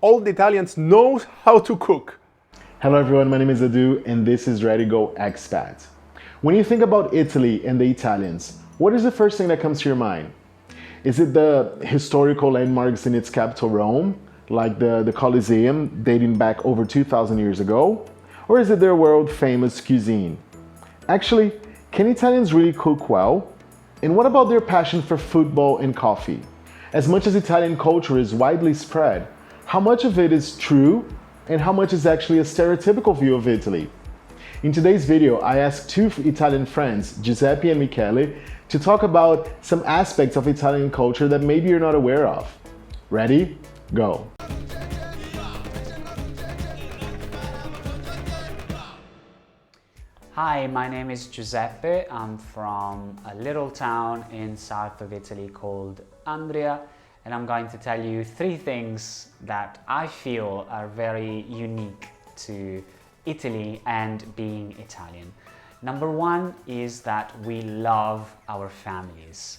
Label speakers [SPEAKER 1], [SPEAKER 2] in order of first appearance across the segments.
[SPEAKER 1] all the Italians know how to cook.
[SPEAKER 2] Hello everyone, my name is Edu and this is Ready Go Expat. When you think about Italy and the Italians, what is the first thing that comes to your mind? Is it the historical landmarks in its capital Rome, like the Coliseum dating back over 2,000 years ago? Or is it their world famous cuisine? Actually, can Italians really cook well? And what about their passion for football and coffee? As much as Italian culture is widely spread, how much of it is true and how much is actually a stereotypical view of Italy? In today's video, I asked two Italian friends, Giuseppe and Michele, to talk about some aspects of Italian culture that maybe you're not aware of. Ready? Go.
[SPEAKER 3] Hi, my name is Giuseppe. I'm from a little town in south of Italy called Andria, and I'm going to tell you three things that I feel are very unique to Italy and being Italian. Number one is that we love our families.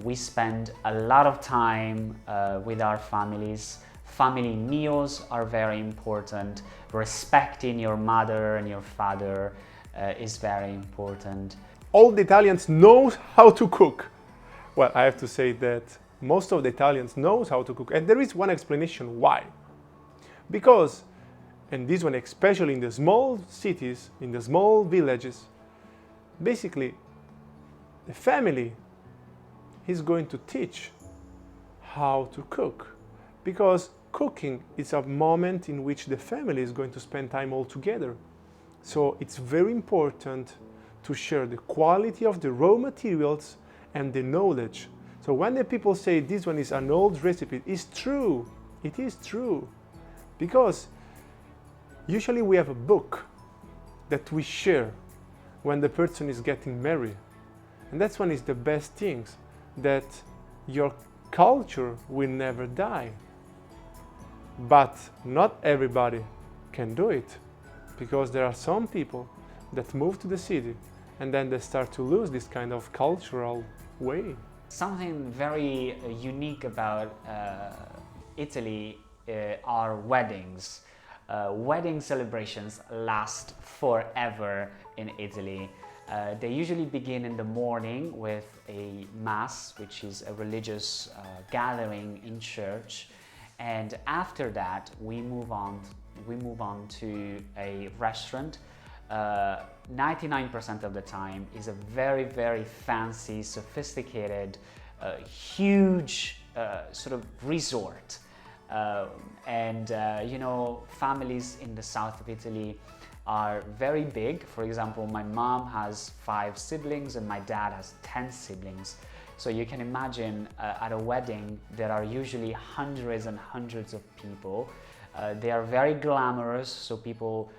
[SPEAKER 3] We spend a lot of time with our families. Family meals are very important. Respecting your mother and your father is very important.
[SPEAKER 1] All the Italians know how to cook. Well, I have to say that most of the Italians knows how to cook, and there is one explanation why. Because, and this one especially in the small cities, in the small villages, basically the family is going to teach how to cook. Because cooking is a moment in which the family is going to spend time all together. So it's very important to share the quality of the raw materials and the knowledge. So when the people say this one is an old recipe, it's true. It is true. Because usually we have a book that we share when the person is getting married. And that's one is the best things, that your culture will never die. But not everybody can do it, because there are some people that move to the city and then they start to lose this kind of cultural way.
[SPEAKER 3] Something very unique about Italy are weddings. Wedding celebrations last forever in Italy. They usually begin in the morning with a mass, which is a religious gathering in church, and after that we move on to a restaurant. 99% of the time is a very, very fancy, sophisticated, huge sort of resort. You know, families in the south of Italy are very big. For example, my mom has 5 siblings and my dad has 10 siblings. So you can imagine at a wedding there are usually hundreds and hundreds of people. They are very glamorous, so people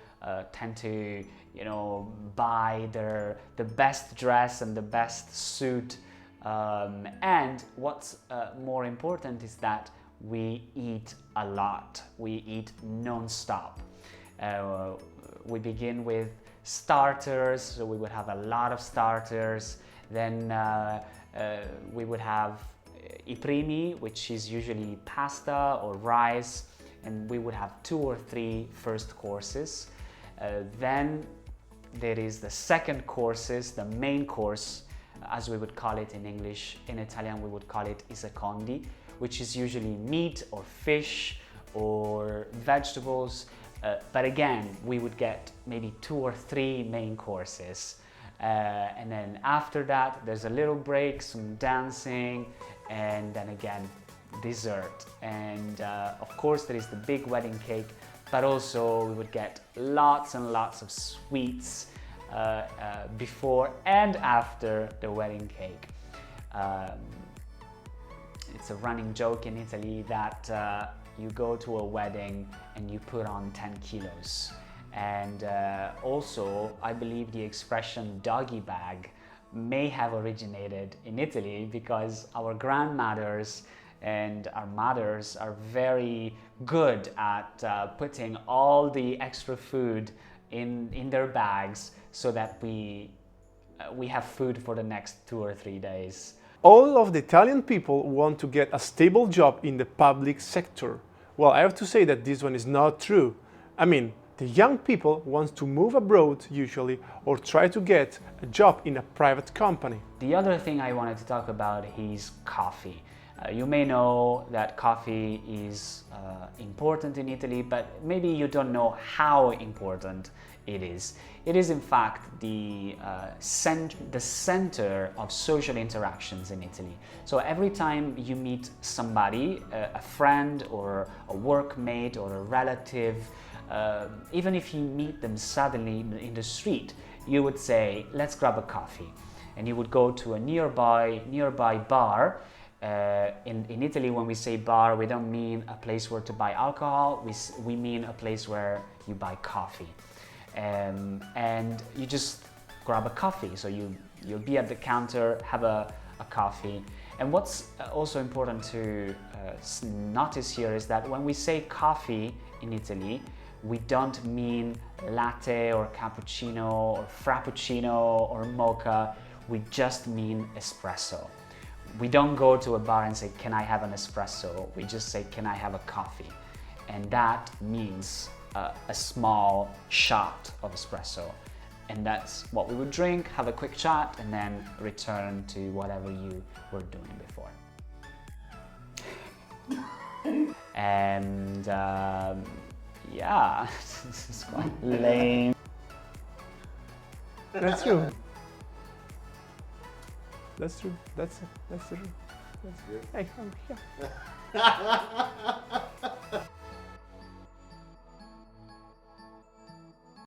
[SPEAKER 3] tend to, you know, buy the best dress and the best suit. And what's more important is that we eat a lot. We eat non-stop. We begin with starters, so we would have a lot of starters. Then we would have I primi, which is usually pasta or rice, and we would have 2 or 3 first courses. Then there is the second courses, the main course, as we would call it in English. In Italian we would call it i secondi, which is usually meat or fish or vegetables. But again, we would get maybe 2 or 3 main courses. And then after that, there's a little break, some dancing, and then again, dessert. And of course, there is the big wedding cake, but also we would get lots and lots of sweets before and after the wedding cake. It's a running joke in Italy that you go to a wedding and you put on 10 kilos. And also, I believe the expression doggy bag may have originated in Italy because our grandmothers and our mothers are very good at putting all the extra food in their bags so that we have food for the next 2 or 3 days.
[SPEAKER 1] All of the Italian people want to get a stable job in the public sector, Well, I have to say that this one is not true. I mean, the young people want to move abroad usually or try to get a job in a private company.
[SPEAKER 3] The other thing I wanted to talk about is coffee. You may know that coffee is important in Italy, but maybe you don't know how important it is. It is in fact the center of social interactions in Italy. So every time you meet somebody, a friend or a workmate or a relative, even if you meet them suddenly in the street, you would say, let's grab a coffee. And you would go to a nearby bar. In Italy, when we say bar, we don't mean a place where to buy alcohol, we mean a place where you buy coffee. And you just grab a coffee. So you'll be at the counter, have a coffee. And what's also important to notice here is that when we say coffee in Italy, we don't mean latte or cappuccino or frappuccino or mocha. We just mean espresso. We don't go to a bar and say, can I have an espresso? We just say, can I have a coffee? And that means a small shot of espresso. And that's what we would drink, have a quick chat, and then return to whatever you were doing before. And yeah, this is quite lame.
[SPEAKER 1] That's true. That's true. That's true. That's true. Hey, yeah.